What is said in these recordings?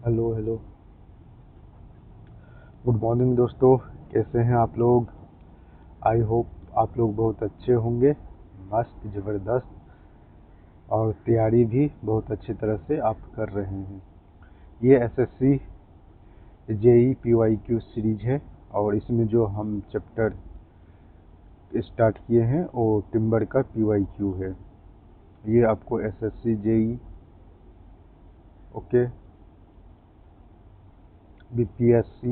Hello hello. Good morning दोस्तों, कैसे हैं आप लोग? आई होप आप लोग बहुत अच्छे होंगे, मस्त ज़बरदस्त, और तैयारी भी बहुत अच्छी तरह से आप कर रहे हैं। ये एसएससी जेई पीवाईक्यू सीरीज है और इसमें जो हम चैप्टर स्टार्ट किए हैं वो टिम्बर का पीवाईक्यू है। ये आपको एसएससी जेई, ओके, बीपीएससी,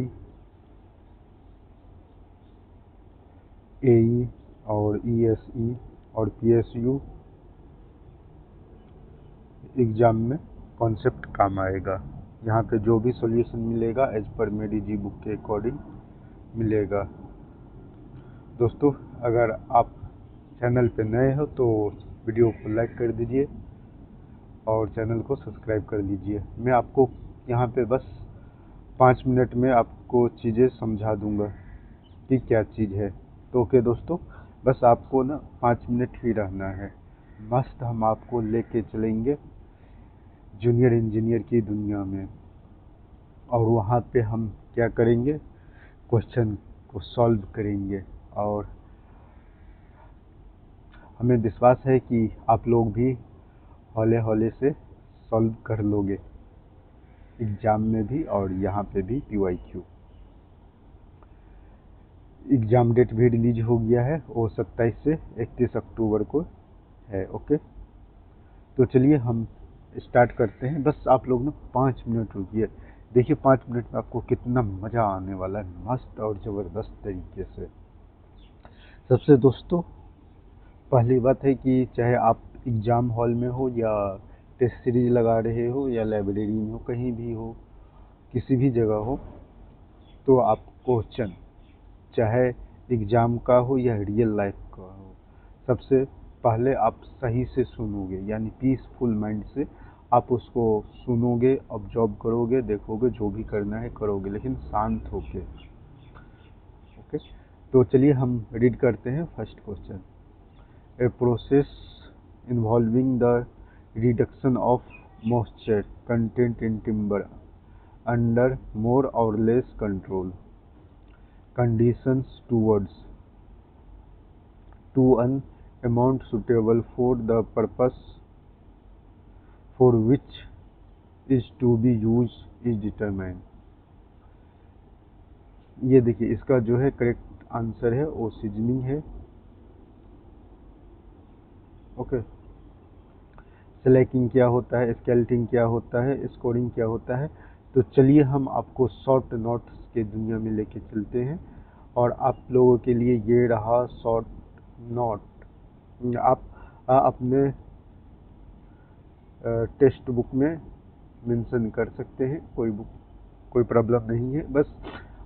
एई और ईएसई और पीएसयू एग्ज़ाम में कॉन्सेप्ट काम आएगा। यहाँ पे जो भी सॉल्यूशन मिलेगा एज पर मेरी जी बुक के अकॉर्डिंग मिलेगा। दोस्तों, अगर आप चैनल पे नए हो तो वीडियो को लाइक कर दीजिए और चैनल को सब्सक्राइब कर लीजिए। मैं आपको यहाँ पे बस 5 मिनट में आपको चीज़ें समझा दूँगा कि क्या चीज़ है। तो ओके दोस्तों, बस आपको ना 5 मिनट ही रहना है। मस्त हम आपको लेके चलेंगे जूनियर इंजीनियर की दुनिया में, और वहाँ पे हम क्या करेंगे, क्वेश्चन को सॉल्व करेंगे। और हमें विश्वास है कि आप लोग भी हौले हौले से सॉल्व कर लोगे, एग्ज़ाम में भी और यहाँ पे भी पीवाईक्यू। एग्ज़ाम डेट भी रिलीज हो गया है, वो 27 से 31 अक्टूबर को है। ओके, तो चलिए हम स्टार्ट करते हैं। बस आप लोग ना 5 मिनट रुकिए, देखिए 5 मिनट में आपको कितना मज़ा आने वाला है, मस्त और ज़बरदस्त तरीके से। सबसे दोस्तों, पहली बात है कि चाहे आप एग्ज़ाम हॉल में हो या टेस्ट सीरीज लगा रहे हो या लाइब्रेरी में हो, कहीं भी हो, किसी भी जगह हो, तो आप क्वेश्चन चाहे एग्ज़ाम का हो या रियल लाइफ का हो, सबसे पहले आप सही से सुनोगे, यानी पीसफुल माइंड से आप उसको सुनोगे, ऑब्जर्व करोगे, देखोगे, जो भी करना है करोगे, लेकिन शांत होके। ओके, तो चलिए हम रीड करते हैं first question. A process involving the reduction of moisture content in timber under more or less control conditions towards to an amount suitable for the purpose for which is to be used is determined। ये देखिए, इसका जो है correct answer है वो seasoning है। Okay, Slaking क्या होता है, स्केल्टिंग क्या होता है, स्कोरिंग क्या होता है। तो चलिए हम आपको शॉर्ट नोट्स के दुनिया में लेके चलते हैं, और आप लोगों के लिए ये रहा शॉर्ट नोट। आप अपने टेक्स्ट बुक में मेंशन कर सकते हैं, कोई प्रॉब्लम नहीं है। बस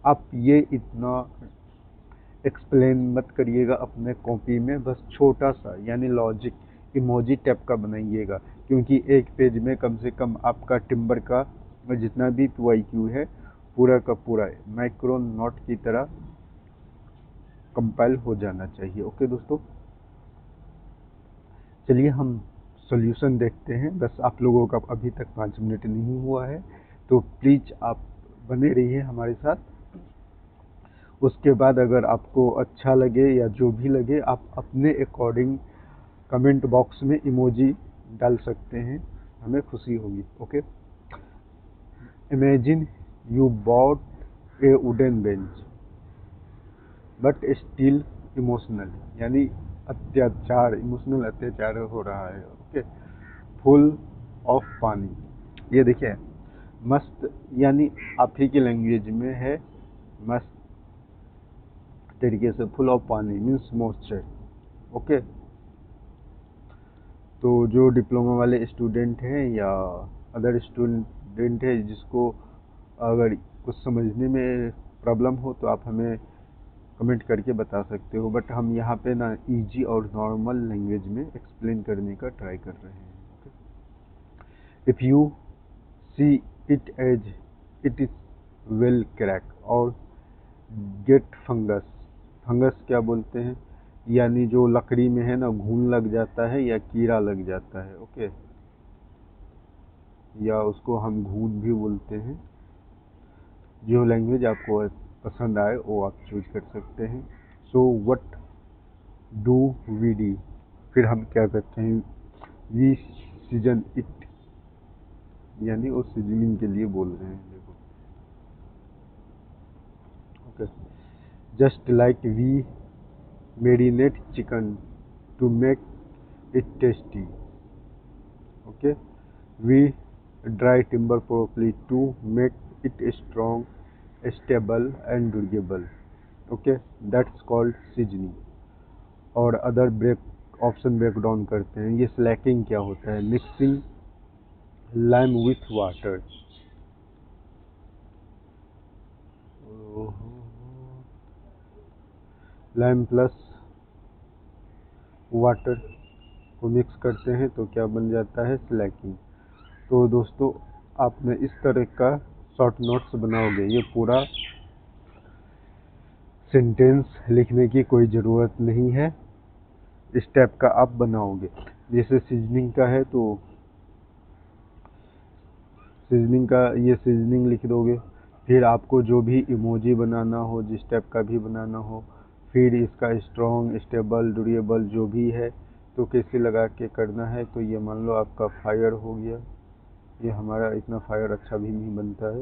आप ये इतना एक्सप्लेन मत करिएगा अपने कॉपी में, बस छोटा सा यानी लॉजिक इमोजी टाइप का बनाइएगा, क्योंकि एक पेज में कम से कम आपका टिम्बर का जितना भी पीवाईक्यू है पूरा का पूरा माइक्रो नोट की तरह कंपाइल हो जाना चाहिए। ओके दोस्तों, चलिए हम सॉल्यूशन देखते हैं। बस आप लोगों का अभी तक 5 मिनट नहीं हुआ है, तो प्लीज़ आप बने रहिए हमारे साथ। उसके बाद अगर आपको अच्छा लगे या जो भी लगे, आप अपने अकॉर्डिंग कमेंट बॉक्स में इमोजी डाल सकते हैं, हमें खुशी होगी। Okay, imagine you bought A wooden bench but still emotional, यानी अत्याचार, इमोशनल अत्याचार हो रहा है। ओके, फुल ऑफ पानी। ये देखिए मस्त, यानी आप ही की लैंग्वेज में है, मस्त तरीके से फुल ऑफ पानी मीन्स मॉइस्चर। ओके, तो जो डिप्लोमा वाले स्टूडेंट हैं या अदर स्टूडेंट है जिसको अगर कुछ समझने में प्रॉब्लम हो तो आप हमें कमेंट करके बता सकते हो, बट हम यहाँ पे ना इजी और नॉर्मल लैंग्वेज में एक्सप्लेन करने का ट्राई कर रहे हैं। If you see it as it is well crack और गेट फंगस। फंगस क्या बोलते हैं, यानी जो लकड़ी में है ना घून लग जाता है या कीड़ा लग जाता है। ओके, या उसको हम घून भी बोलते हैं। जो लैंग्वेज आपको पसंद आए वो आप चूज कर सकते हैं। So what do we D, फिर हम क्या करते हैं, वी सीजन इट, यानी वो सीजनिंग के लिए बोल रहे हैं। देखो, okay, just like we marinate chicken to make it tasty, okay, we dry timber properly to make it strong, stable and durable, okay, that's called seasoning। और other break option break down करते हैं। ये slaking क्या होता है, mixing lime with water, lime plus water को mix करते हैं तो क्या बन जाता है, स्लैकिंग। तो दोस्तों, आपने इस तरह का शॉर्ट नोट्स बनाओगे, ये पूरा सेंटेंस लिखने की कोई ज़रूरत नहीं है, इस टाइप का आप बनाओगे। जैसे सीजनिंग का है तो सीजनिंग का ये सीजनिंग लिख दोगे, फिर आपको जो भी इमोजी बनाना हो, जिस टाइप का भी बनाना हो, फिर इसका स्ट्रॉन्ग, स्टेबल, ड्यूरेबल जो भी है तो कैसे लगा के करना है। तो ये मान लो आपका फायर हो गया, ये हमारा इतना फायर अच्छा भी नहीं बनता है,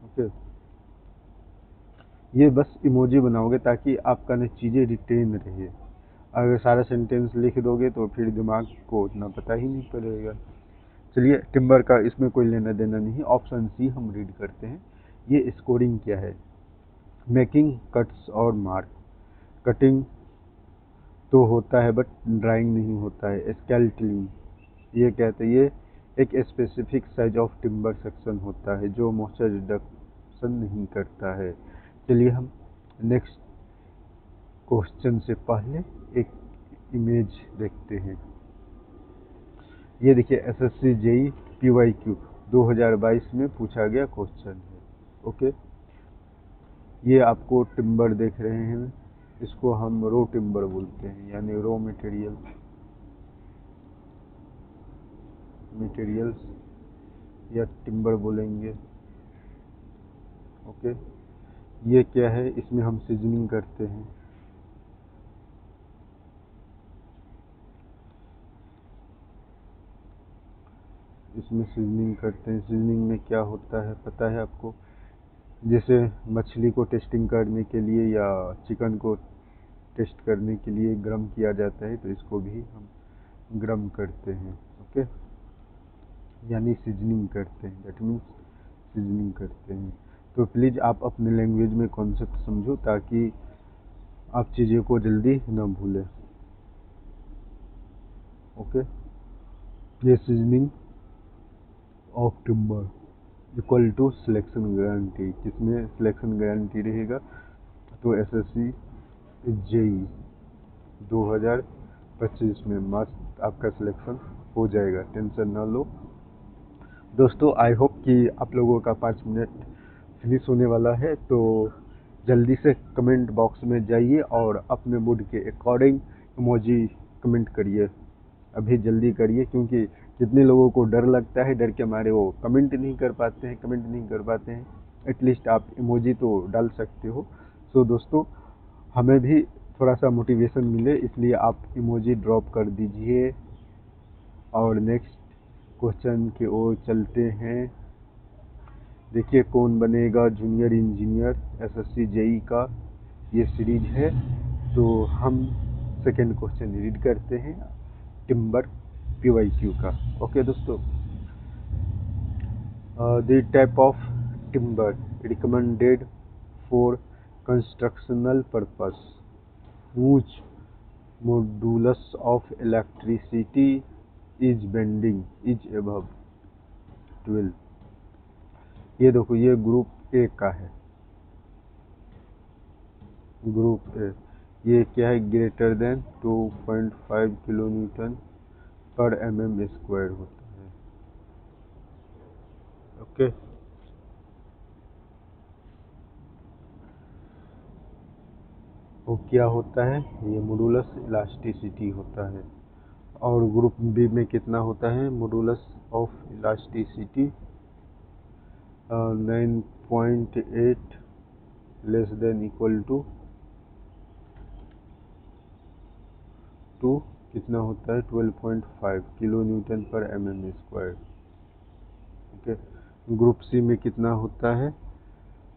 ओके। ये बस इमोजी बनाओगे ताकि आपका ना चीज़ें रिटेन रहे। अगर सारा सेंटेंस लिख दोगे तो फिर दिमाग को उतना पता ही नहीं पड़ेगा। चलिए, टिम्बर का इसमें कोई लेना देना नहीं, ऑप्शन सी हम रीड करते हैं। ये स्कोरिंग क्या है, मेकिंग कट्स और मार्क, कटिंग तो होता है बट ड्राइंग नहीं होता है। स्केल्टलिंग, ये कहते हैं ये एक specific size of timber section होता है जो मॉइस्चर रिडक्शन नहीं करता है। चलिए हम नेक्स्ट क्वेश्चन से पहले एक इमेज देखते हैं। ये देखिए, एसएससी जेई पीवाईक्यू 2022 में पूछा गया क्वेश्चन है, ओके। ये आपको टिम्बर देख रहे हैं, इसको हम रो टिम्बर बोलते हैं, यानी रो मटेरियल्स या टिम्बर बोलेंगे, ओके। ये क्या है, इसमें हम सीजनिंग करते हैं। इसमें सीजनिंग करते हैं। सीजनिंग में क्या होता है पता है आपको, जैसे मछली को टेस्टिंग करने के लिए या चिकन को टेस्ट करने के लिए गरम किया जाता है, तो इसको भी हम गरम करते हैं, ओके, यानी सीजनिंग करते हैं, दैट मीन्स सीजनिंग करते हैं। तो प्लीज़ आप अपने लैंग्वेज में कॉन्सेप्ट समझो ताकि आप चीज़ों को जल्दी न भूलें, ओके। ये seasoning of timber equal to selection guarantee, किसमें सिलेक्शन गारंटी रहेगा, तो एसएससी जेई 2025 में मस्त आपका सिलेक्शन हो जाएगा, टेंशन ना लो। दोस्तों, आई होप कि आप लोगों का 5 मिनट फिनिश होने वाला है, तो जल्दी से कमेंट बॉक्स में जाइए और अपने मूड के अकॉर्डिंग इमोजी कमेंट करिए। अभी जल्दी करिए, क्योंकि कितने लोगों को डर लगता है, डर के मारे वो कमेंट नहीं कर पाते हैं। एटलीस्ट आप इमोजी तो डाल सकते हो। सो दोस्तों, हमें भी थोड़ा सा मोटिवेशन मिले, इसलिए आप इमोजी ड्रॉप कर दीजिए। और नेक्स्ट क्वेश्चन की ओर चलते हैं। देखिए, कौन बनेगा जूनियर इंजीनियर, एसएससी जेई का ये सीरीज है। तो हम सेकेंड क्वेश्चन रीड करते हैं, टिम्बर पीवाईक्यू का, ओके दोस्तों। The type of timber recommended for constructional purpose, which modulus of electricity is bending is above 12। ये देखो, ये ग्रुप ए का है, ग्रुप ए। ये क्या है, greater than 2.5 kilo newton per mm square होता है, ओके। वो क्या होता है, ये मॉडुलस इलास्टिसिटी होता है। और ग्रुप बी में कितना होता है, modulus of elasticity 9.8 less than equal to कितना होता है 12.5 kilo newton per mm square. Okay, group C में कितना होता है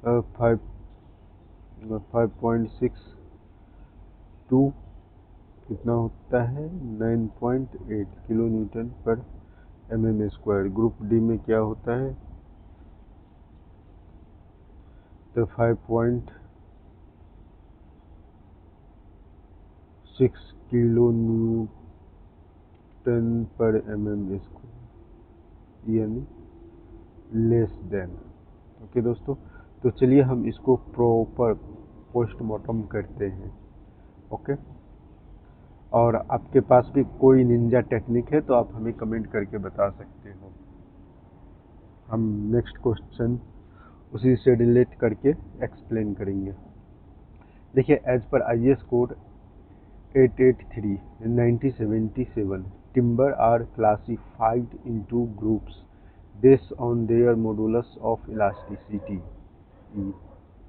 5.62 कितना होता है 9.8 kilo newton per mm square. Group D में क्या होता है तो 5.6 kilo newton per mm square, यानी लेस देन। ओके दोस्तों, तो चलिए हम इसको प्रॉपर पोस्टमार्टम करते हैं। ओके, और आपके पास भी कोई निंजा टेक्निक है तो आप हमें कमेंट करके बता सकते हो। हम नेक्स्ट क्वेश्चन उसी से रिलेट करके एक्सप्लेन करेंगे। देखिए, as per IAS code 883 1977 timber are classified into groups based on their modulus of elasticity E,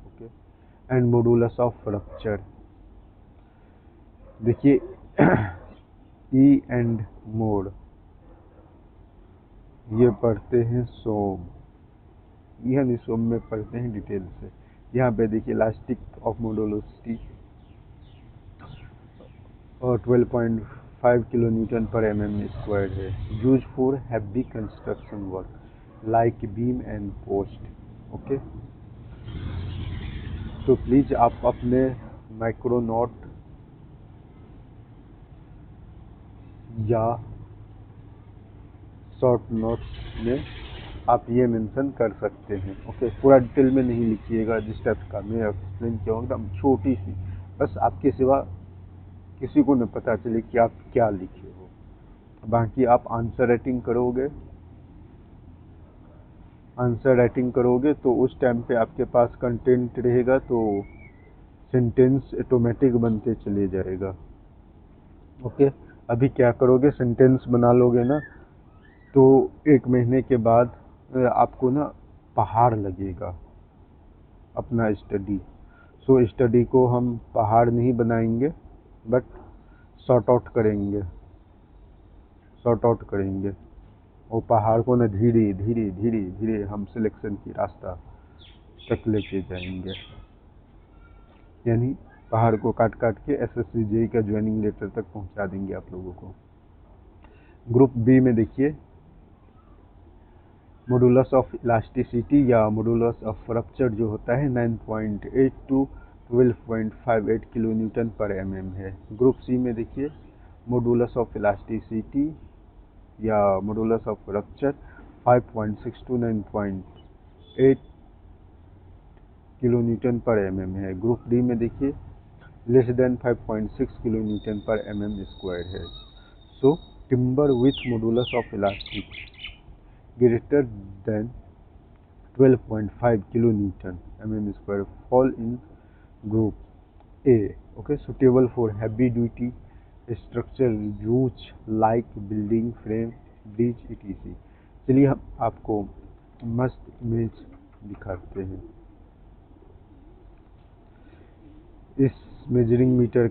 okay, and modulus of rupture। देखिए E एंड मोड ये पढ़ते हैं सोम, यानी सोम में पढ़ते हैं डिटेल से। यहाँ पे देखिए इलास्टिक ऑफ मोडुलसिटी और 12.5 kilo newton per mm square है, use for heavy construction work like beam and post. Okay, तो प्लीज आप अपने माइक्रो नोट या शॉर्ट नोट्स में आप ये मेंशन कर सकते हैं। ओके, पूरा डिटेल में नहीं लिखिएगा, जिस टाइप का मैं एक्सप्लेन किया हूँ एकदम छोटी सी, बस आपके सिवा किसी को न पता चले कि आप क्या लिखे हो। बाकी आप आंसर राइटिंग करोगे तो उस टाइम पे आपके पास कंटेंट रहेगा, तो सेंटेंस ऑटोमेटिक बनते चले जाएगा। ओके, अभी क्या करोगे, सेंटेंस बना लोगे ना तो 1 महीने के बाद आपको ना पहाड़ लगेगा अपना स्टडी। सो स्टडी को हम पहाड़ नहीं बनाएंगे, बट सॉर्ट आउट करेंगे और पहाड़ को ना धीरे धीरे धीरे धीरे हम सिलेक्शन की रास्ता तक लेके जाएंगे, यानी पहाड़ को काट काट के SSC JEE का ज्वाइनिंग लेटर तक पहुंचा देंगे आप लोगों को। ग्रुप बी में देखिए मॉडुलस ऑफ इलास्टिसिटी या मॉडुलस ऑफ रप्चर जो होता है 9.8 to 12.58 kilo newton per mm है। ग्रुप सी में देखिए मॉडुलस ऑफ इलास्टिसिटी या modulus of rupture 5.6 to 9.8 kilo newton per mm है। ग्रुप डी में देखिए less than 5.6 kilo newton per mm square है। So timber with modulus of elastic greater than 12.5 kilo Newton mm square fall in group A, okay, suitable for heavy duty structure use like building frame, bridge etc। चलिए हम आपको मस्त image दिखाते हैं। इस measuring metre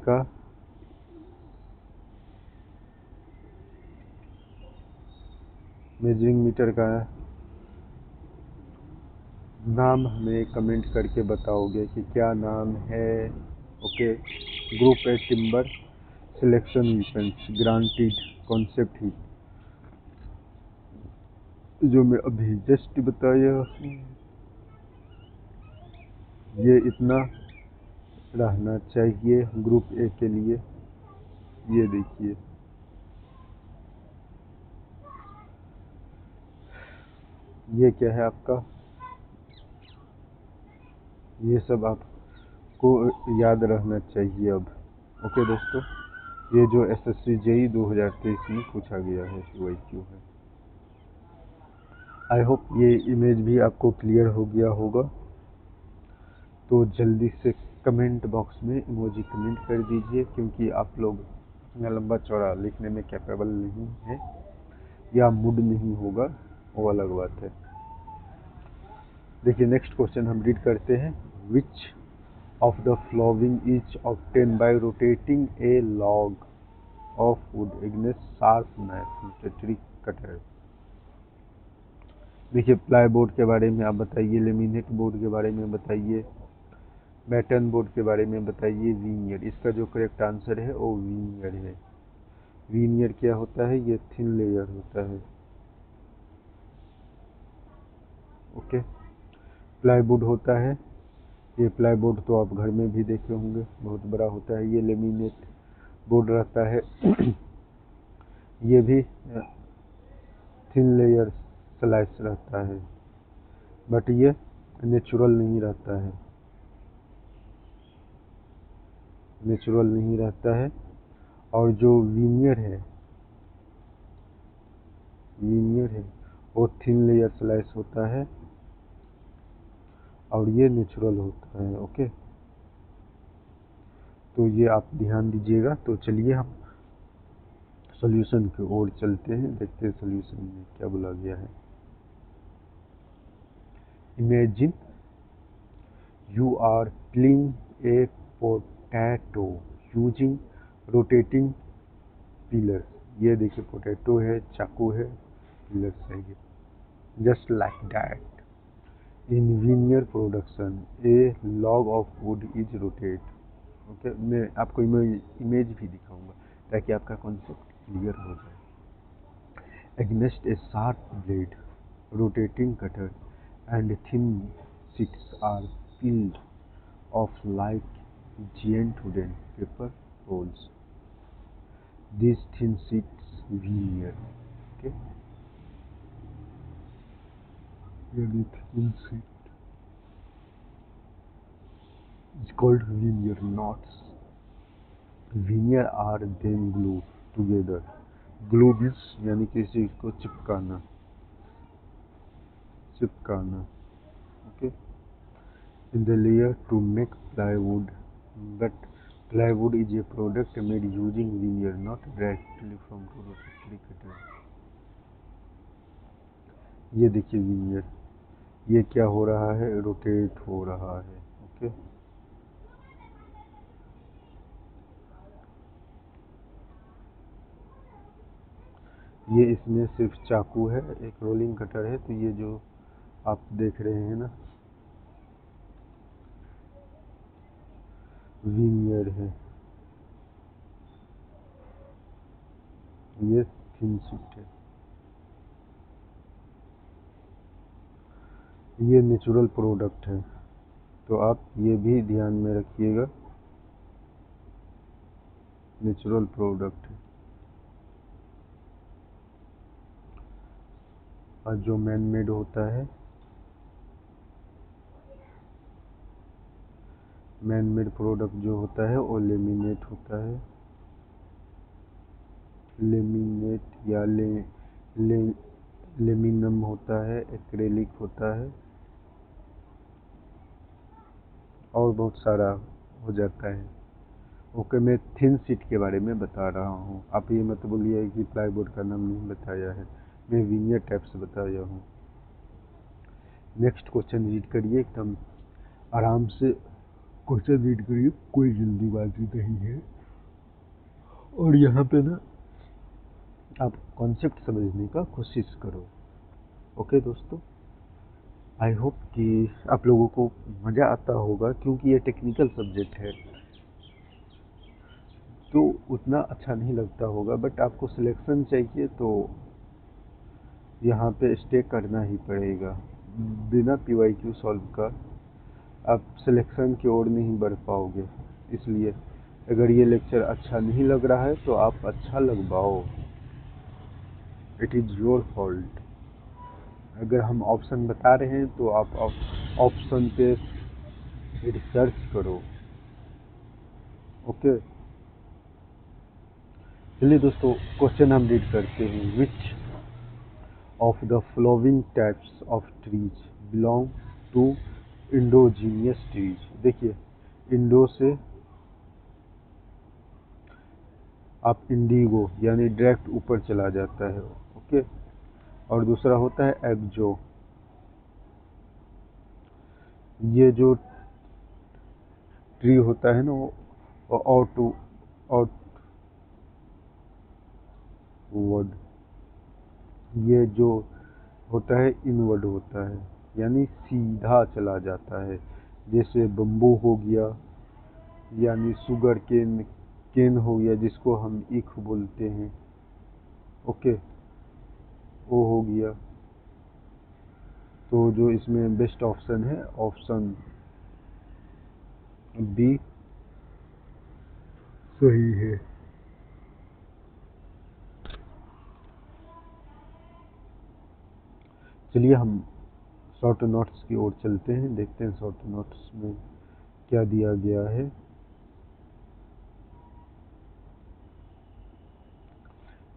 का नाम हमें कमेंट करके बताओगे कि क्या नाम है। Okay, group A timber selection weapons granted concept ही जो मैं अभी जस्ट बताया, ये इतना रहना चाहिए ग्रुप ए के लिए। ये देखिए, ये क्या है आपका, ये सब आपको याद रहना चाहिए अब। ओके दोस्तों, ये जो SSC JEE 2023 में पूछा गया है वही क्यों है। आई होप ये इमेज भी आपको क्लियर हो गया होगा। तो जल्दी से कमेंट बॉक्स में इमोजी कमेंट कर दीजिए, क्योंकि आप लोग या लंबा चौड़ा लिखने में कैपेबल नहीं है या मूड नहीं होगा, वो अलग बात है। देखिए नेक्स्ट क्वेश्चन हम रीड करते हैं। Which of the flowing is obtain bye rotating A log of would against sharp knife tree cutter. देखिए प्लाई बोर्ड के बारे में आप बताइए, लेमिनेट बोर्ड के बारे में बताइए, बैटन बोर्ड के बारे में बताइए, वीनियर। इसका जो करेक्ट आंसर है वो वीनियर है। वीनियर क्या होता है? ये थिन लेयर होता है। ओके। प्लाईवुड होता है, ये प्लाईवुड तो आप घर में भी देखे होंगे, बहुत बड़ा होता है। ये लेमिनेट बोर्ड रहता है ये भी थिन लेयर स्लाइस रहता है, बट ये नेचुरल नहीं रहता है, नेचुरल नहीं रहता है। और जो वीनियर है, वीनियर है वो थिन लेयर स्लाइस होता है और ये नेचुरल होता है। ओके, तो ये आप ध्यान दीजिएगा। तो चलिए हम सॉल्यूशन की ओर चलते हैं, देखते हैं सॉल्यूशन में क्या बोला गया है। Imagine you are peeling a potato using rotating peelers. ये देखिए पोटैटो है, चाकू है, पिलर्स है, ये just like that. In veneer production a log of wood is rotate. Okay, मैं आपको इमेज भी दिखाऊंगा ताकि आपका कॉन्सेप्ट क्लियर हो जाए। Against a sharp blade, rotating cutter and thin sheets are peeled off like giant wooden paper rolls. These thin sheets veneer. Okay, here the thin sheet is called veneer knots. Veneer are then glued together. Glue means यानी किसी चीज को चिपकाना, चिपकाना। Okay, in the layer to make plywood, but plywood is a product made using veneer, not directly from rotary cutter. ये देखिए veneer, ये क्या हो रहा है? रोटेट हो रहा है। ओके, ये इसमें सिर्फ चाकू है, एक रोलिंग कटर है। तो ये जो आप देख रहे हैं ना, veneer है, ये थिन शीट है, ये नेचुरल प्रोडक्ट है। तो आप ये भी ध्यान में रखिएगा, नेचुरल प्रोडक्ट है। और जो मैन मेड होता है, मैन मेड प्रोडक्ट जो होता है वो लेमिनेट होता है, लेमिनेट या लेमिनम होता है, एक्रेलिक होता है, और बहुत सारा हो जाता है। ओके, मैं थिन शीट के बारे में बता रहा हूँ, आप ये मत बोलिए कि प्लाईवुड का नाम नहीं बताया है, मैं वीनियर टाइप से बताया हूँ। नेक्स्ट क्वेश्चन रीड करिए, एकदम आराम से क्वेश्चन रीड करिए, कोई जल्दीबाजी नहीं है। और यहाँ पे ना आप कॉन्सेप्ट समझने का कोशिश करो। ओके दोस्तों, आई होप कि आप लोगों को मज़ा आता होगा, क्योंकि ये टेक्निकल सब्जेक्ट है तो उतना अच्छा नहीं लगता होगा, बट आपको सिलेक्शन चाहिए तो यहाँ पे स्टे करना ही पड़ेगा। बिना PYQ सॉल्व का आप सिलेक्शन की ओर नहीं बढ़ पाओगे। इसलिए अगर ये लेक्चर अच्छा नहीं लग रहा है तो आप अच्छा लगवाओ, इट इज़ योर फॉल्ट। अगर हम ऑप्शन बता रहे हैं तो आप ऑप्शन पे रिसर्च करो। ओके, चलिए दोस्तों क्वेश्चन हम रीड करते हैं। Which of the following types of trees belong to indigenous trees. देखिए इंडो से आप इंडिगो यानी डायरेक्ट ऊपर चला जाता है। ओके। और दूसरा होता है एक्जो, ये जो ट्री होता है ना वो आउटवर्ड, ये जो होता है इनवर्ड होता है, यानी सीधा चला जाता है। जैसे बम्बू हो गया, यानी शुगर केन, केन हो गया जिसको हम ईख बोलते हैं। ओके, वो हो गया। तो जो इसमें बेस्ट ऑप्शन है ऑप्शन बी सही है। चलिए हम शॉर्ट नोट्स की ओर चलते हैं, देखते हैं शॉर्ट नोट्स में क्या दिया गया है।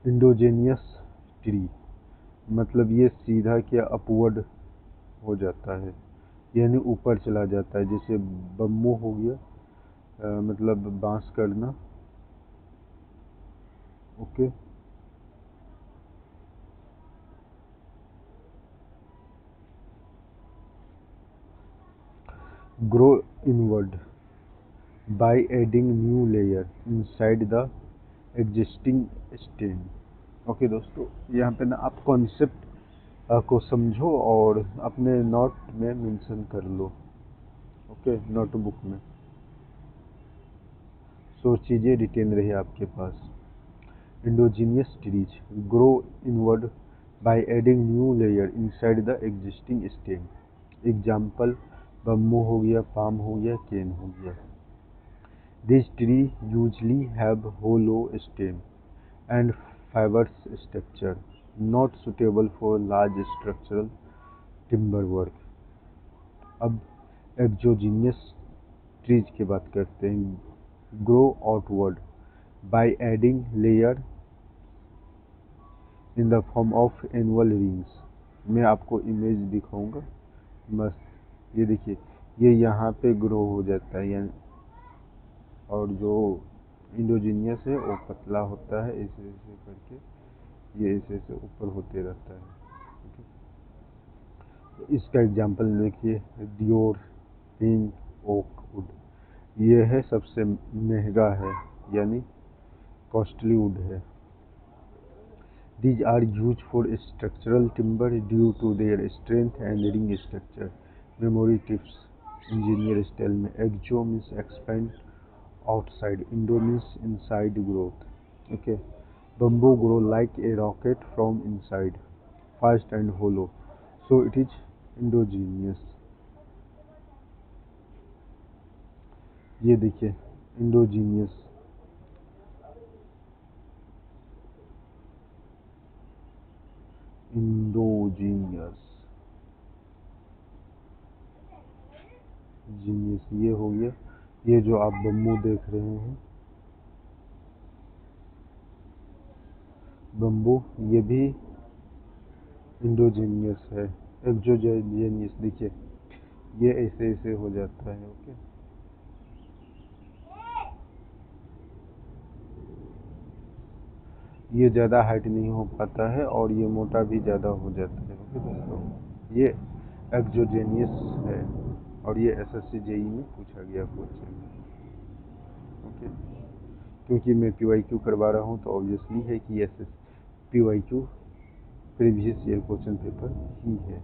इंडोजेनियस ट्री मतलब ये सीधा क्या अपवर्ड हो जाता है, यानी ऊपर चला जाता है। जैसे बम्बू हो गया, मतलब बांस करना। Okay. Grow inward by adding new layer inside the existing stem। Okay दोस्तों, यहाँ पे ना आप कॉन्सेप्ट को समझो और अपने नोट में मेंशन कर लो। ओके, नोटबुक में, सो चीज़ें रिटेन रहे आपके पास। Indigenous trees grow inward by adding new layer inside the existing stem। Example bamboo हो गया, पाम हो गया, केन हो गया। These trees usually have hollow stem and fibrous structure, not suitable for large structural timber work। अब exogenous trees की बात करते हैं। Grow outward by adding layer in the form of annual rings। मैं आपको इमेज दिखाऊंगा, मस्त। ये देखिए, ये यहाँ पे ग्रो हो जाता है, यानी और जो इंडोजीनियस है वो पतला होता है, ऐसे ऐसे करके ये ऐसे ऐसे ऊपर होते रहता है। तो इसका एग्जांपल देखिए, डियोर, पिंक ओक वुड, ये है सबसे महंगा है, यानी कॉस्टली वुड है। These are used for structural timber due to their strength and ring structure। Memory tips engineer style में, exo means expand outside, indo means inside growth। Okay, bamboo grow like a rocket from inside, fast and hollow, so it is endogenous। ये देखिए endogenous, endogenous genius, ये हो गया। ये जो आप bamboo देख रहे हैं, बम्बू, ये भी इंडोजीनियस है। एक्सोजीनियस देखिए, ये ऐसे ऐसे हो जाता है। ओके, ये ज़्यादा हाइट नहीं हो पाता है और ये मोटा भी ज़्यादा हो जाता है। ओके दोस्तों, ये एक्सोजेनियस है और ये एसएससी जेई में पूछा गया क्वेश्चन। ओके, क्योंकि मैं पीवाईक्यू करवा रहा हूँ तो ऑब्वियसली है कि SS PYQ previous year question paper ही है।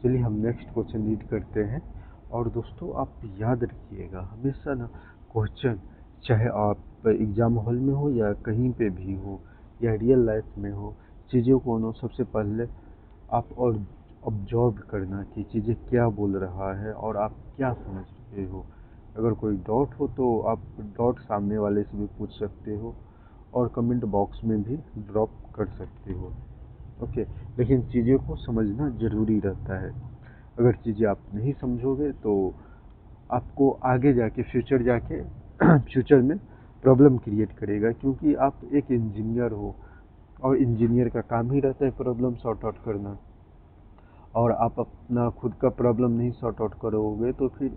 चलिए हम नेक्स्ट क्वेश्चन रीड करते हैं। और दोस्तों आप याद रखिएगा हमेशा ना, क्वेश्चन चाहे आप एग्ज़ाम हॉल में हो या कहीं पे भी हो या रियल लाइफ में हो, चीज़ों को ना सबसे पहले आप और ऑब्जर्व करना कि चीज़ें क्या बोल रहा है और आप क्या समझ रहे हो। अगर कोई डाउट हो तो आप डाउट सामने वाले से भी पूछ सकते हो और कमेंट बॉक्स में भी ड्रॉप कर सकते हो। ओके, लेकिन चीज़ों को समझना ज़रूरी रहता है। अगर चीज़ें आप नहीं समझोगे तो आपको आगे जाके फ्यूचर जाके फ्यूचर में प्रॉब्लम क्रिएट करेगा, क्योंकि आप एक इंजीनियर हो और इंजीनियर का काम ही रहता है प्रॉब्लम सॉर्ट आउट करना। और आप अपना खुद का प्रॉब्लम नहीं सॉर्ट आउट करोगे तो फिर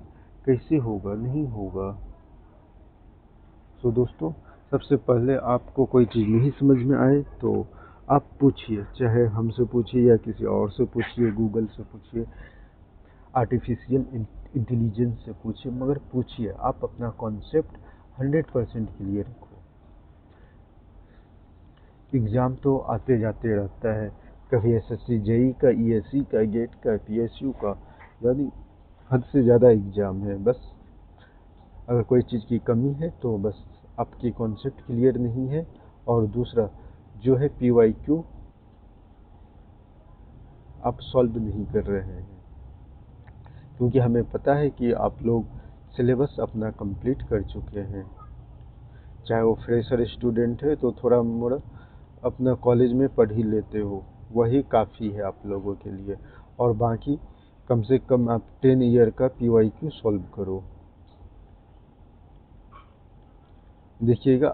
कैसे होगा, नहीं होगा। सो दोस्तों, सबसे पहले आपको कोई चीज़ नहीं समझ में आए तो आप पूछिए, चाहे हमसे पूछिए या किसी और से पूछिए, गूगल से पूछिए, आर्टिफिशियल इंटेलिजेंस से पूछिए, मगर पूछिए। आप अपना कॉन्सेप्ट 100% क्लियर रखो। एग्ज़ाम तो आते जाते रहता है, कभी एसएससी जेई का, ईएससी का, गेट का, पीएसयू का, यानी हद से ज़्यादा एग्ज़ाम है। बस अगर कोई चीज़ की कमी है तो बस आपकी कॉन्सेप्ट क्लियर नहीं है, और दूसरा जो है पीवाईक्यू आप सॉल्व नहीं कर रहे हैं, क्योंकि हमें पता है कि आप लोग सिलेबस अपना कंप्लीट कर चुके हैं। चाहे वो फ्रेशर स्टूडेंट है तो थोड़ा मोड़ा अपना कॉलेज में पढ़ ही लेते हो, वही काफ़ी है आप लोगों के लिए। और बाकी कम से कम आप 10 ईयर का पीवाईक्यू सॉल्व करो। देखिएगा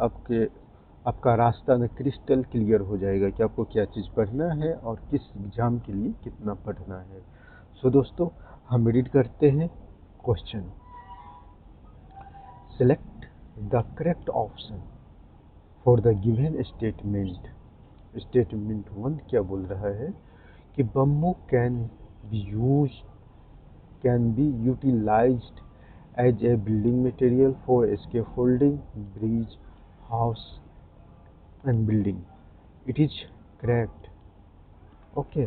आपका रास्ता न क्रिस्टल क्लियर हो जाएगा कि आपको क्या चीज़ पढ़ना है और किस एग्ज़ाम के लिए कितना पढ़ना है। सो दोस्तों, हम रीड करते हैं question. Select the correct option for the given statement. Statement 1 क्या बोल रहा है कि bamboo can be utilized as a building material for scaffolding, bridge, house and building. It is correct. Okay,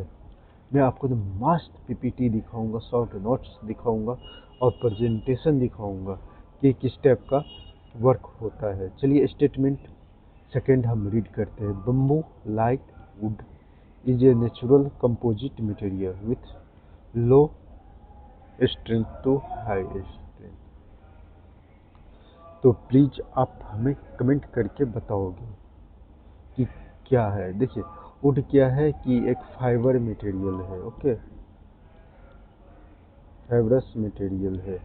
मैं आपको तो मस्त पीपीटी दिखाऊंगा, शॉर्ट नोट्स दिखाऊंगा और प्रेजेंटेशन दिखाऊंगा कि किस टाइप का वर्क होता है। चलिए स्टेटमेंट सेकेंड हम रीड करते हैं। Bamboo like wood is a natural composite material with low strength to high strength. तो प्लीज आप हमें कमेंट करके बताओगे कि क्या है। देखिए, वुड क्या है कि एक फाइबर मटेरियल है। ओके, फाइबरस मटेरियल है,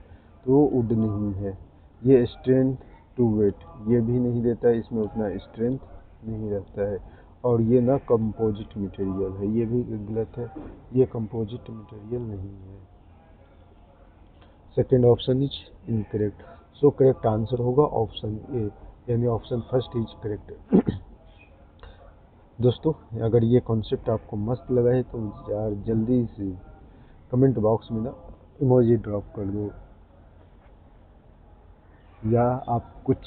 तो वो वुड नहीं है। ये स्ट्रेंथ टू वेट ये भी नहीं देता है, इसमें उतना स्ट्रेंथ नहीं रहता है। और ये ना कंपोजिट मटेरियल है, ये भी गलत है, ये कंपोजिट मटेरियल नहीं है। Second option is incorrect. So correct answer होगा ऑप्शन ए, यानी ऑप्शन फर्स्ट इज करेक्ट। दोस्तों, अगर ये कॉन्सेप्ट आपको मस्त लगा है तो यार जल्दी से कमेंट बॉक्स में ना इमोजी ड्रॉप कर दो, या आप कुछ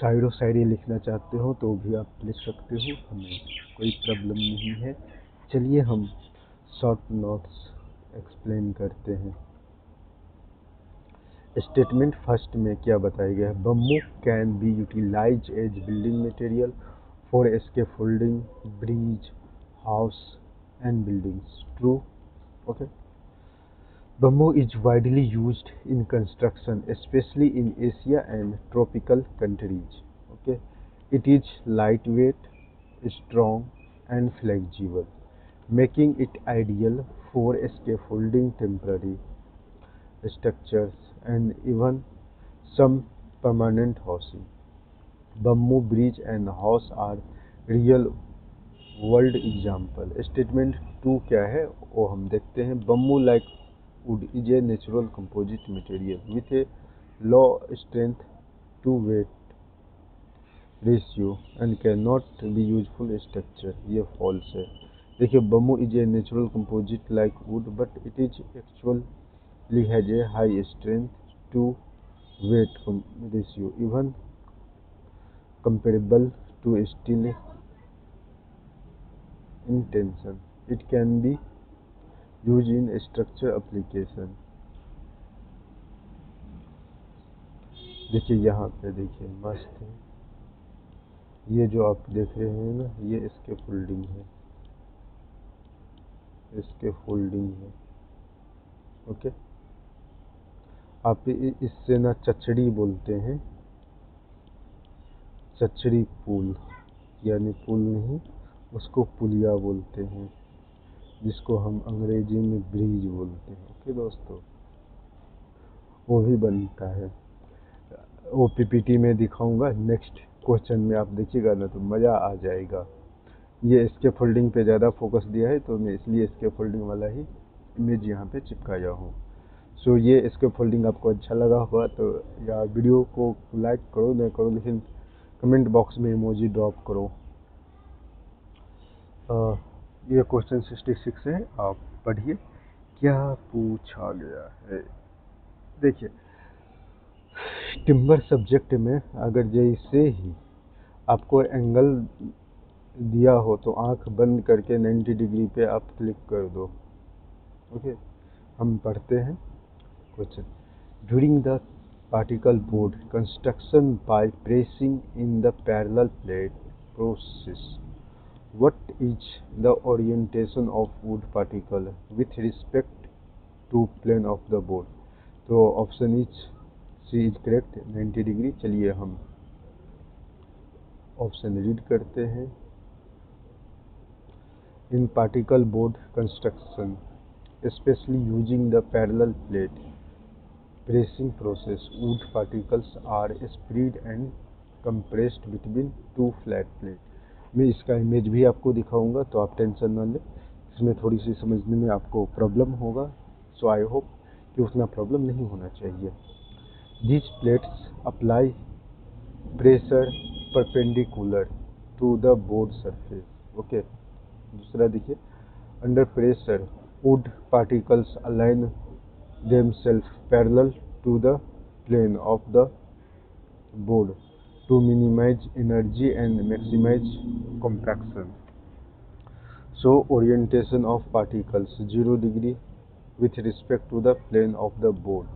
शायरी लिखना चाहते हो तो भी आप लिख सकते हो, हमें कोई प्रॉब्लम नहीं है। चलिए हम शॉर्ट नोट्स एक्सप्लेन करते हैं। स्टेटमेंट फर्स्ट में क्या बताया गया है? Bamboo can be utilize as building material for scaffolding, bridge, house and buildings. True. Okay. Bamboo is widely used in construction, especially in Asia and tropical countries. Okay, it is lightweight, strong, and flexible, making it ideal for scaffolding, temporary structures, and even some permanent housing. Bamboo bridge and house are real world example. Statement 2 क्या है वो हम देखते हैं। Bamboo like wood is a natural composite material with a low strength to weight ratio and can not be useful structure. ये false है। देखिए, bamboo is a natural composite like wood but it is actually has a high strength to weight ratio even comparable to steel in tension. It can be used in structure application. देखिए यहाँ पे देखिए मस्त है, ये जो आप देख रहे हैं ना, ये इसके फोल्डिंग है, इसके फोल्डिंग है। ओके, आप इससे ना चचड़ी बोलते हैं, चचड़ी पुल, यानी पुल नहीं, उसको पुलिया बोलते हैं, जिसको हम अंग्रेजी में ब्रिज बोलते हैं। ओके दोस्तों, वो भी बनता है, वो पीपीटी में दिखाऊंगा। नेक्स्ट क्वेश्चन में आप देखिएगा ना तो मज़ा आ जाएगा। ये इसके फोल्डिंग पे ज़्यादा फोकस दिया है तो मैं इसलिए इसके फोल्डिंग वाला ही इमेज यहाँ पे चिपकाया हूँ। सो ये स्केप फोल्डिंग आपको अच्छा लगा होगा तो या वीडियो को लाइक करो नहीं करो, लेकिन कमेंट बॉक्स में इमोजी ड्रॉप करो। ये क्वेश्चन 66 है, आप पढ़िए क्या पूछा गया है। देखिए, टिम्बर सब्जेक्ट में अगर जैसे ही आपको एंगल दिया हो तो आंख बंद करके 90 डिग्री पे आप क्लिक कर दो। ओके, हम पढ़ते हैं question. During the particle board construction by pressing in the parallel plate process, what is the orientation of wood particle with respect to plane of the board? तो option is C is correct, 90 degree. चलिए हम option read करते हैं। In particle board construction especially using the parallel plate pressing process, wood particles are spread and compressed between two flat plate। मैं इसका image भी आपको दिखाऊंगा तो आप टेंशन ना लें, इसमें थोड़ी सी समझने में आपको प्रॉब्लम होगा, सो आई होप कि उतना प्रॉब्लम नहीं होना चाहिए। These plates apply pressure perpendicular to the board surface। Okay, दूसरा देखिए, under pressure wood particles align themselves parallel to the plane of the board to minimize energy and maximize compaction। So orientation of particles 0 degree with respect to the plane of the board।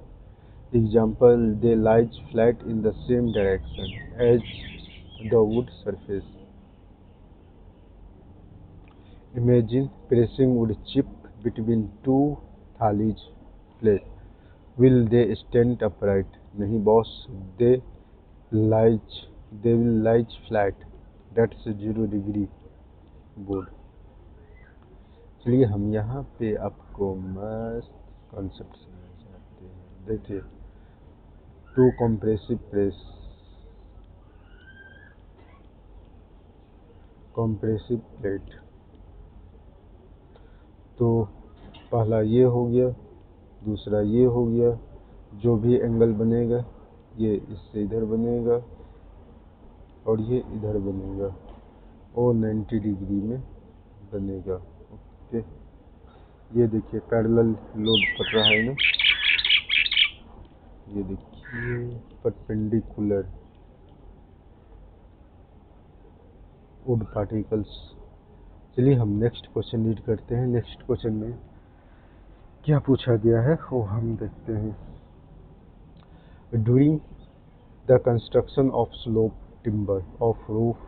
Example, they lie flat in the same direction as the wood surface। Imagine pressing wood chip between two thalis plate। Will they stand upright? नहीं boss, they will lie flat। That's 0 degree board। चलिए हम यहाँ पे आपको मस्त concept समझाते हैं। देखिए, two compressive press, compressive plate, तो पहला ये हो गया, दूसरा ये हो गया, जो भी एंगल बनेगा ये इससे इधर बनेगा और ये इधर बनेगा और 90 डिग्री में बनेगा। ओके, ये देखिए पैरेलल लोड पड़ रहा है ना, ये देखिए परपेंडिकुलर वुड पार्टिकल्स। चलिए हम नेक्स्ट क्वेश्चन रीड करते हैं। नेक्स्ट क्वेश्चन में क्या पूछा गया है वो हम देखते हैं। During the construction of slope timber of roof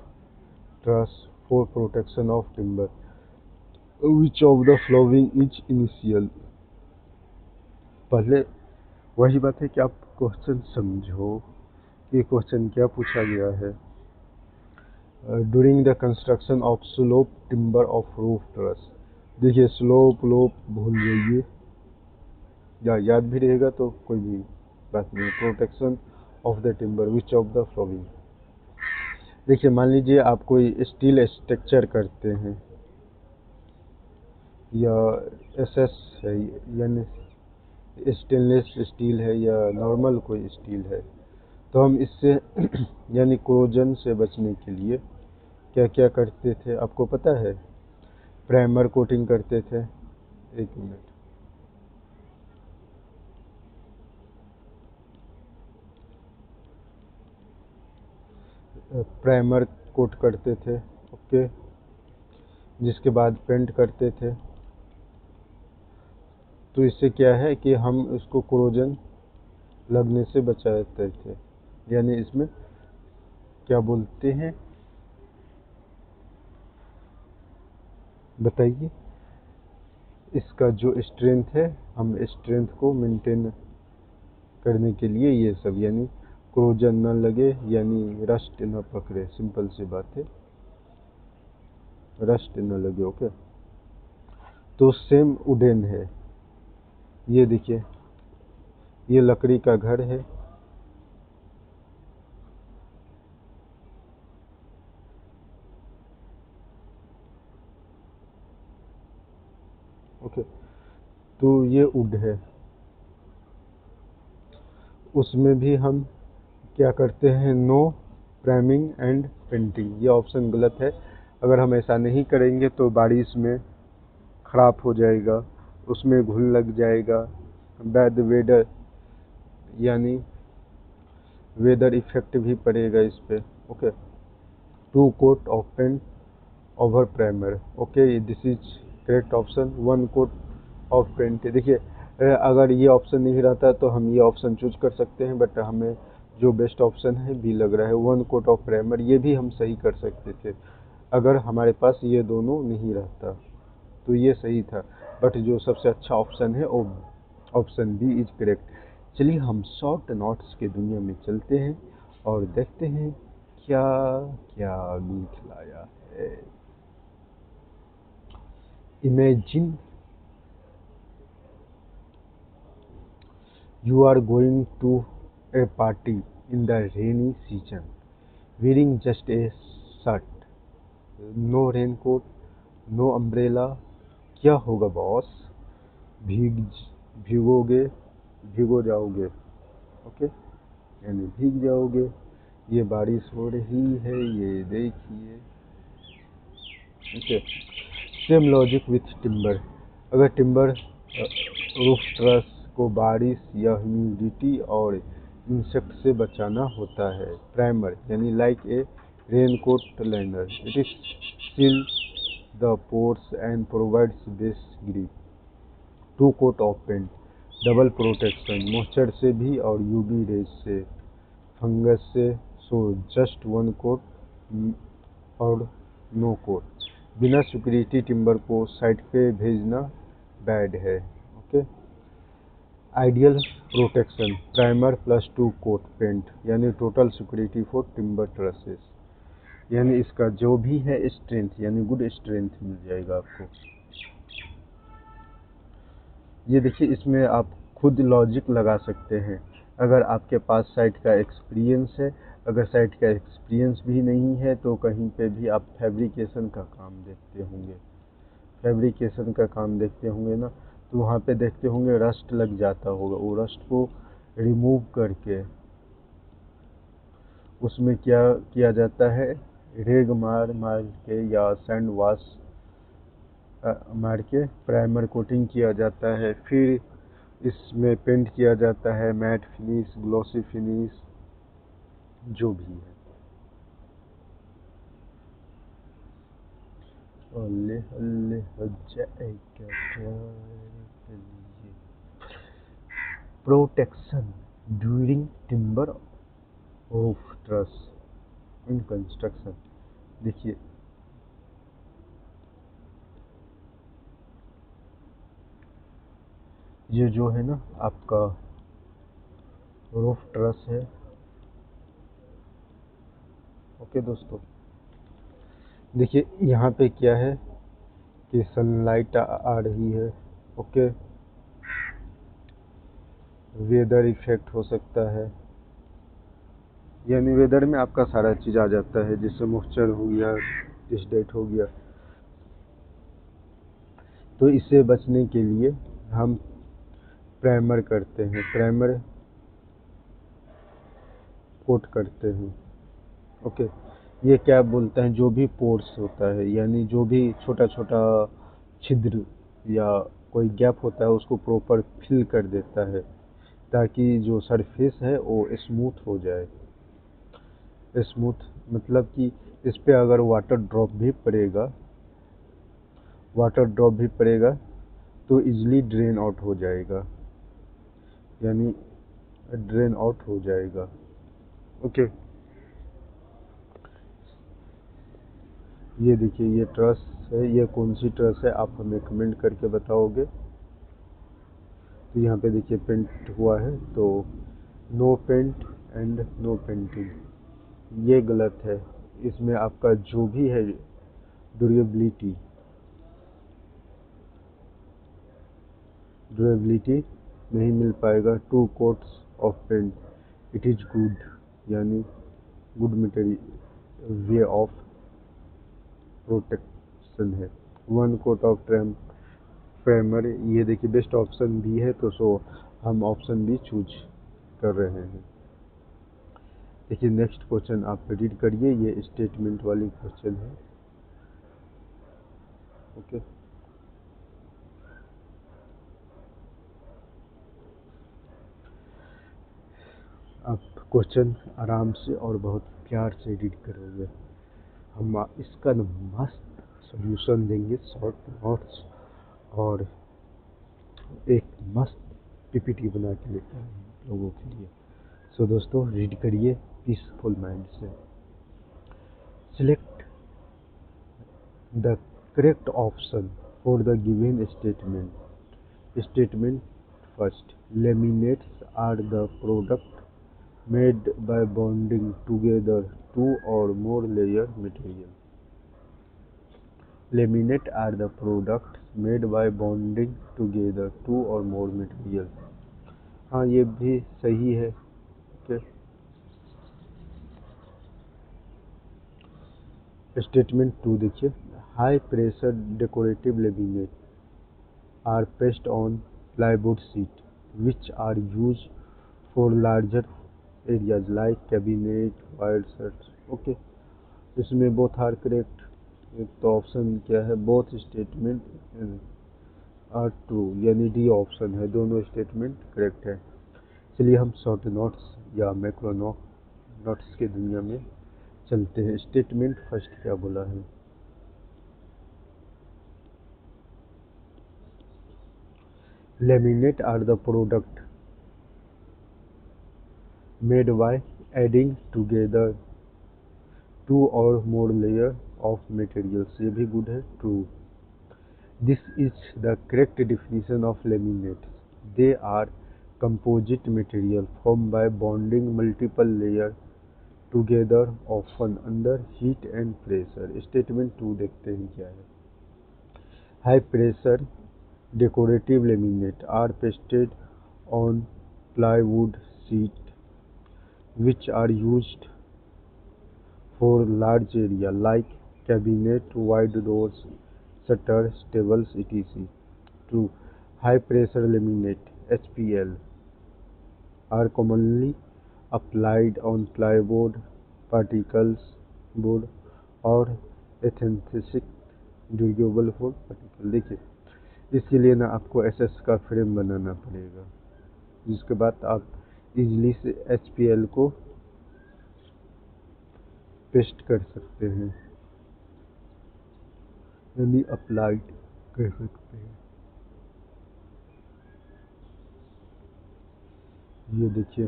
truss for protection of timber, which of the flowing is initial. पहले वही बात है कि आप क्वेश्चन समझो कि क्वेश्चन क्या पूछा गया है। During the construction of slope timber of roof truss. देखिए स्लोप लोप भूल जाइए, या याद भी रहेगा तो कोई भी बात नहीं। Protection of the timber which of the flowing. देखिए मान लीजिए आप कोई स्टील स्ट्रक्चर करते हैं या एसएस है, यानी स्टेनलेस स्टील है या नॉर्मल कोई स्टील है, तो हम इससे यानी कोरोजन से बचने के लिए क्या क्या करते थे आपको पता है? प्राइमर कोटिंग करते थे। एक मिनट, प्राइमर कोट करते थे, ओके, जिसके बाद पेंट करते थे। तो इससे क्या है कि हम उसको कोरोजन लगने से बचाते थे, यानी इसमें क्या बोलते हैं बताइए। इसका जो स्ट्रेंथ है, हम स्ट्रेंथ को मेंटेन करने के लिए ये सब, यानी कोरोजन न लगे, यानी रस्ट न पकड़े, सिंपल सी बात है, रस्ट न लगे। ओके, तो सेम वुडन है। ये देखिए, ये लकड़ी का घर है, ओके, तो ये वुड है, उसमें भी हम क्या करते हैं, नो प्राइमिंग एंड पेंटिंग, ये ऑप्शन गलत है। अगर हम ऐसा नहीं करेंगे तो बारिश में ख़राब हो जाएगा, उसमें घुल लग जाएगा, बैड वेदर यानी वेदर इफेक्ट भी पड़ेगा इस पे। Okay, 2 coat of paint over primer, okay this is correct option. 1 coat of paint, देखिए अगर ये ऑप्शन नहीं रहता तो हम ये ऑप्शन चूज कर सकते हैं, बट हमें जो बेस्ट ऑप्शन है बी लग रहा है, 1 कोट ऑफ प्राइमर। ये भी हम सही कर सकते थे अगर हमारे पास ये दोनों नहीं रहता, तो ये सही था, बट जो सबसे अच्छा ऑप्शन है वो ऑप्शन बी इज करेक्ट। चलिए हम शॉर्ट नोट्स के दुनिया में चलते हैं और देखते हैं क्या क्या मीठ लाया है। Imagine you are going to a party in the rainy season, wearing just a shirt, no raincoat, no umbrella। क्या होगा बॉस? भीग भीगोगे, भीगो जाओगे। ओके, यानी भीग जाओगे। ये बारिश हो रही है, ये देखिए। Okay, same logic with timber. अगर टिम्बर रूफ ट्रस को बारिश या ह्यूमिडिटी और इंसेक्ट से बचाना होता है, प्राइमर यानी like a raincoat liner, it is seal the pores and provides base grip. 2 coat of paint, double protection, moisture से भी और यूवी रेज से, फंगस से। सो जस्ट 1 कोट और नो कोट। बिना सिक्योरिटी टिम्बर को साइट पे भेजना बैड है। Okay, ideal protection, primer plus 2 coat paint यानी total security for timber trusses, यानी इसका जो भी है स्ट्रेंथ यानी गुड स्ट्रेंथ मिल जाएगा आपको। ये देखिए, इसमें आप खुद लॉजिक लगा सकते हैं अगर आपके पास साइट का एक्सपीरियंस है। अगर साइट का एक्सपीरियंस भी नहीं है तो कहीं पे भी आप फैब्रिकेशन का काम देखते होंगे, फैब्रिकेशन का काम देखते होंगे ना, तो वहाँ पे देखते होंगे रस्ट लग जाता होगा। वो रस्ट को रिमूव करके उसमें क्या किया जाता है, रेग मार मार के या सैंड वॉश मार के प्राइमर कोटिंग किया जाता है, फिर इसमें पेंट किया जाता है, मैट फिनिश, ग्लॉसी फिनिश, जो भी है। अल्ले अल्ले हो जाएगा protection during timber roof truss in construction. देखिए, ये जो है ना आपका रूफ ट्रस है। ओके दोस्तों, देखिए यहाँ पे क्या है कि सनलाइट आ रही है। ओके, वेदर इफेक्ट हो सकता है, यानी वेदर में आपका सारा चीज़ आ जाता है, जैसे मॉइस्चर हो गया, डिस डेट हो गया। तो इससे बचने के लिए हम प्राइमर करते हैं, प्राइमर कोट करते हैं। ओके, ये क्या बोलते हैं, जो भी पोर्स होता है यानी जो भी छोटा छोटा छिद्र या कोई गैप होता है उसको प्रॉपर फिल कर देता है, ताकि जो सरफेस है वो स्मूथ हो जाए। स्मूथ मतलब कि इस पे अगर वाटर ड्रॉप भी पड़ेगा तो इजीली ड्रेन आउट हो जाएगा, यानी ड्रेन आउट हो जाएगा। ओके, ये देखिए, ये ट्रस है, ये कौन सी ट्रस है आप हमें कमेंट करके बताओगे। तो यहाँ पे देखिए पेंट हुआ है, तो no paint and no painting, ये गलत है। इसमें आपका जो भी है ड्यूरेबिलिटी ड्यूरेबिलिटी नहीं मिल पाएगा। 2 coats of paint, it is good यानी good material way of protection है। 1 कोट ऑफ प्राइमर, ये देखिए बेस्ट ऑप्शन भी है, तो सो हम ऑप्शन भी चूज कर रहे हैं। देखिए नेक्स्ट क्वेश्चन आप रीड करिए, ये स्टेटमेंट वाली क्वेश्चन है। ओके, आप क्वेश्चन आराम से और बहुत प्यार से रीड करोगे। हम इसका न मस्त सॉल्यूशन देंगे, शॉर्ट नोट्स और एक मस्त पीपीटी बना के लेकर आए हैं लोगों के लिए। सो दोस्तों रीड करिए पीसफुल माइंड से। Select the correct option for the given statement. Statement first, laminates are the product made by bonding together two or more layer material. Laminate are the products made by bonding together two or more material. हाँ ये भी सही है। Okay, statement two देखिए, high pressure decorative laminate are paste on plywood sheet which are use for larger areas like cabinet wide shirts. Okay, इसमें both are correct. एक तो option क्या है, बोथ स्टेटमेंट आर ट्रू, यानी D option है, दोनों statement correct है। चलिए हम शॉर्ट नोट्स या मैक्रो नोट्स की दुनिया में चलते हैं। स्टेटमेंट फर्स्ट क्या बोला है, laminate are the product made by adding together two और मोर लेयर ऑफ मटेरियल्स, ये भी गुड है, true. This is the correct definition of laminates. They are composite material formed by bonding multiple layers together often under heat and pressure. Statement 2 देखते हैं क्या है। High pressure decorative laminates are pasted on plywood sheet which are used for large area like cabinet, wide doors, shutters, tables, etc. True. High pressure laminate (HPL) are commonly applied on plywood, particles board और एथेंसिक durable board particle. देखिए इसके लिए ना आपको SS का frame बनाना पड़ेगा, जिसके बाद आप इजीली से HPL को पेस्ट कर सकते हैं, यानी अप्लाइड कर सकते हैं। ये देखिए,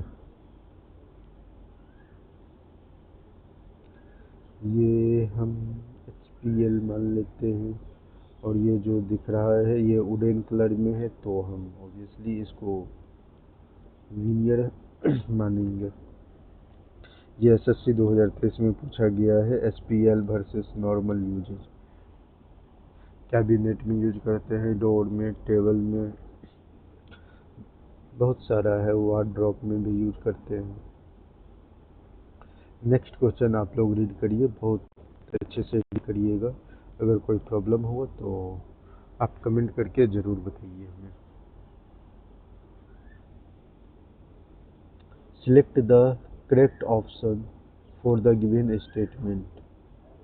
ये हम HPL मान लेते हैं और ये जो दिख रहा है ये वुडन कलर में है, तो हम ऑब्वियसली इसको विनियर मानेंगे। ये SSC 2023 में पूछा गया है, HPL versus normal usages. Cabinet में यूज करते हैं, डोर में, टेबल में, बहुत सारा है, वार्डरोब में भी यूज करते हैं। नेक्स्ट क्वेश्चन आप लोग रीड करिए, बहुत अच्छे से रीड करिएगा। अगर कोई प्रॉब्लम हो तो आप कमेंट करके ज़रूर बताइए हमें। Select the correct option for the given statement.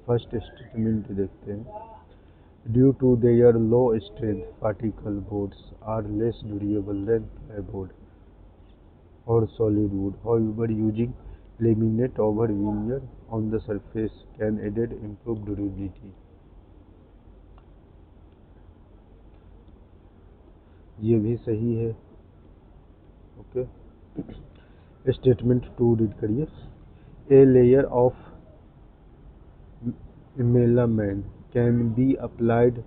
First statement देखते हैं, due to their low strength particle boards are less durable than plywood और solid wood. However, using laminate over veneer on the surface can aid improve durability. ये भी सही है। Okay, statement 2 read करिए, a layer of melamine can be applied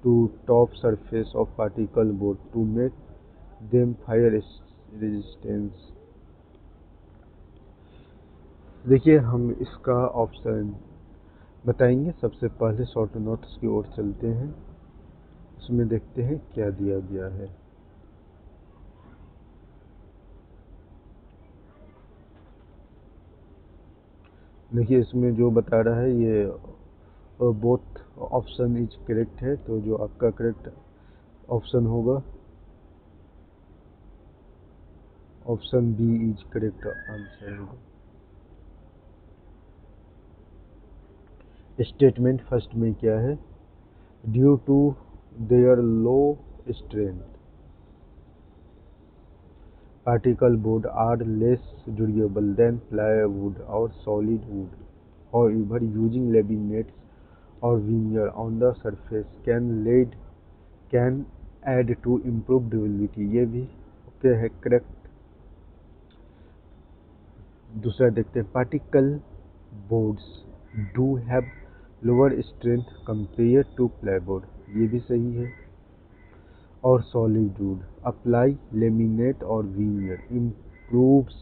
to top surface of particle board to make them fire resistant. देखिए हम इसका option बताएंगे। सबसे पहले शॉर्ट नोट्स की ओर चलते हैं, उसमें देखते हैं क्या दिया गया है। देखिए इसमें जो बता रहा है ये बोथ ऑप्शन इज करेक्ट है, तो जो आपका करेक्ट ऑप्शन होगा option B is correct answer होगा। स्टेटमेंट फर्स्ट में क्या है? Due to their low strength particle board are less durable than plywood or solid wood. However, using laminates or veneer on the surface can add to improved durability. ये भी okay है, correct. दूसरा देखते हैं, particle boards do have lower strength compare to plywood, ये भी सही है। और सॉलिड वुड अप्लाई लेमिनेट और veneer improves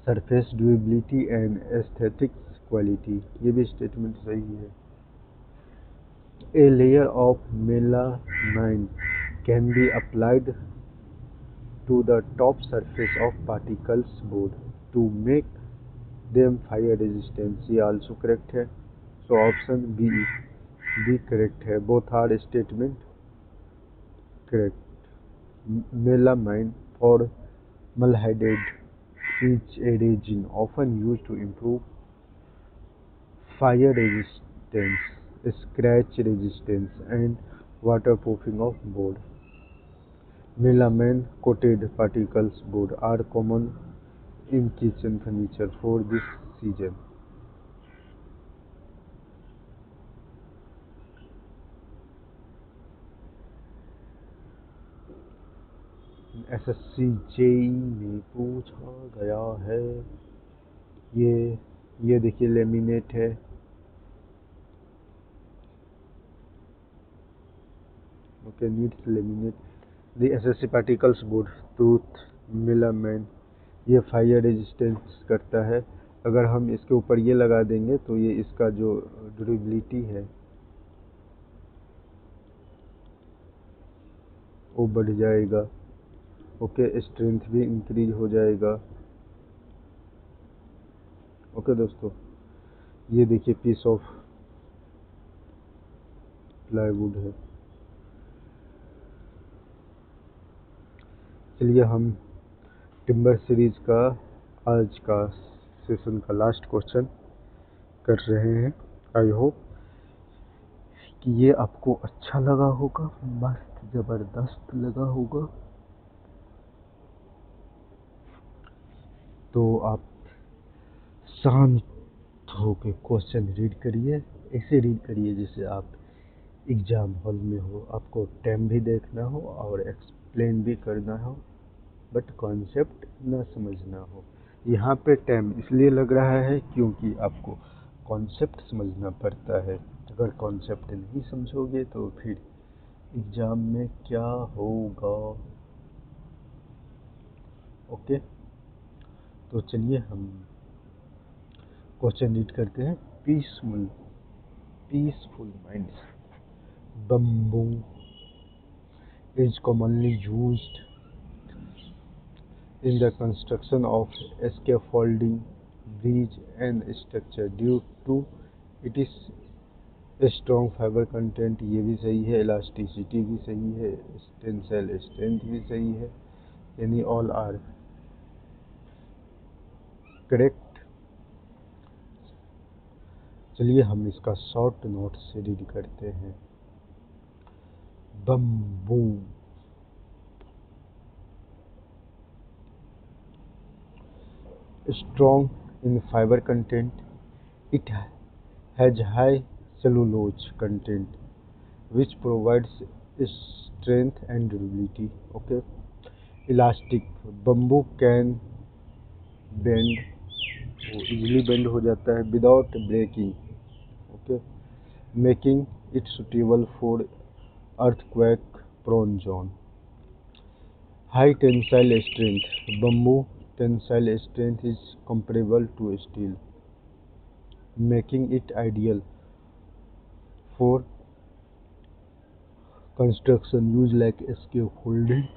surface durability and aesthetics quality, ये भी स्टेटमेंट सही है। A layer of melamine can be applied to the top surface of particles board to make them fire resistant, ये also correct है। So option B भी correct है, both are statement correct. Melamine formaldehyde is a resin often used to improve fire resistance, scratch resistance, and waterproofing of board. Melamine coated particles board are common in kitchen furniture for this season. SSC JE में पूछा गया है। ये देखिए laminate है, okay, needs laminate the assessee particles board tooth melamine, ये fire resistance करता है। अगर हम इसके ऊपर ये लगा देंगे तो ये इसका जो ड्यूरेबिलिटी है वो बढ़ जाएगा, ओके, स्ट्रेंथ भी इंक्रीज हो जाएगा। ओके दोस्तों, ये देखिए पीस ऑफ प्लाईवुड है। चलिए हम टिम्बर सीरीज का आज का सेशन का लास्ट क्वेश्चन कर रहे हैं। आई होप कि ये आपको अच्छा लगा होगा, मस्त ज़बरदस्त लगा होगा। तो आप शांत होकर क्वेश्चन रीड करिए, ऐसे रीड करिए जैसे आप एग्ज़ाम हॉल में हो, आपको टाइम भी देखना हो और एक्सप्लेन भी करना हो, बट कॉन्सेप्ट ना समझना हो। यहाँ पे टाइम इसलिए लग रहा है क्योंकि आपको कॉन्सेप्ट समझना पड़ता है। अगर कॉन्सेप्ट नहीं समझोगे तो फिर एग्ज़ाम में क्या होगा। ओके, तो चलिए हम क्वेश्चन रीड करते हैं। Peaceful minds, bamboo is commonly used in the construction of scaffolding, bridge and structure due to its strong fiber content, ये भी सही है। elasticity भी सही है, tensile strength भी सही है, यानी all are correct। चलिए हम इसका शॉर्ट नोट से रीड करते हैं। Bamboo strong in fiber content, it has high cellulose content which provides strength and durability. Okay, elastic, bamboo can bend, easily bend हो जाता है without breaking, okay, making it suitable for earthquake prone zone. High tensile strength, bamboo tensile strength is comparable to steel, making it ideal for construction use like scaffolding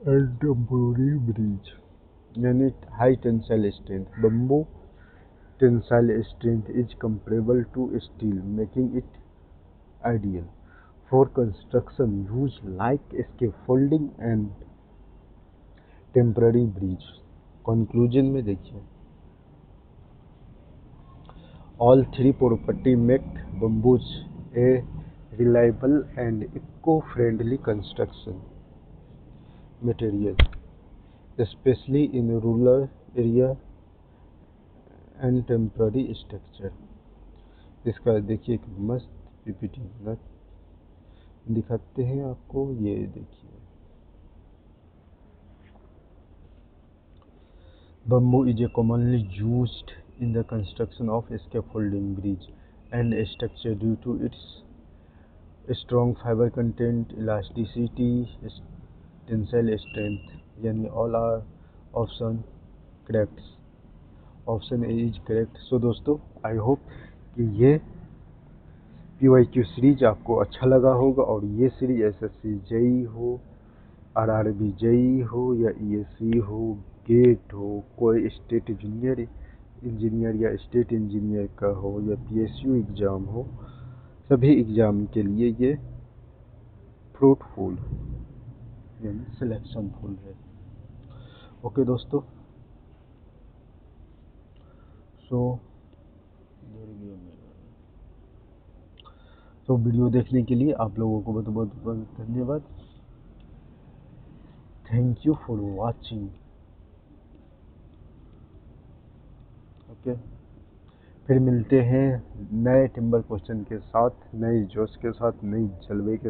and temporary bridge. यानी high tensile strength, bamboo tensile strength is comparable to steel, making it ideal for construction use like scaffolding and temporary bridge. Conclusion में देखिए, all three property make bamboos a reliable and eco friendly construction material, especially in rural area and temporary structure। इसका देखिए एक मस्त PPT दिखाते हैं आपको, ये देखिए। Bamboo is commonly used in the construction of scaffolding, bridge and structure due to its strong fiber content, elasticity, tensile strength। यानी all are option correct, option A is correct. So दोस्तों, I hope कि ये PYQ series आपको अच्छा लगा होगा, और ये सीरीज SSC जेई हो, RRB जेई हो, या ESE हो, गेट हो, कोई स्टेट जूनियर इंजीनियर या स्टेट इंजीनियर का हो, या PSU एग्ज़ाम हो, सभी एग्ज़ाम के लिए ये फ्रूटफुल यानी सिलेक्शनफुल है। ओके दोस्तों, सो वीडियो देखने के लिए आप लोगों को बहुत बहुत धन्यवाद। Thank you for watching. Okay, फिर मिलते हैं नए टिम्बर क्वेश्चन के साथ, नए जोश के साथ, नई जलवे के साथ।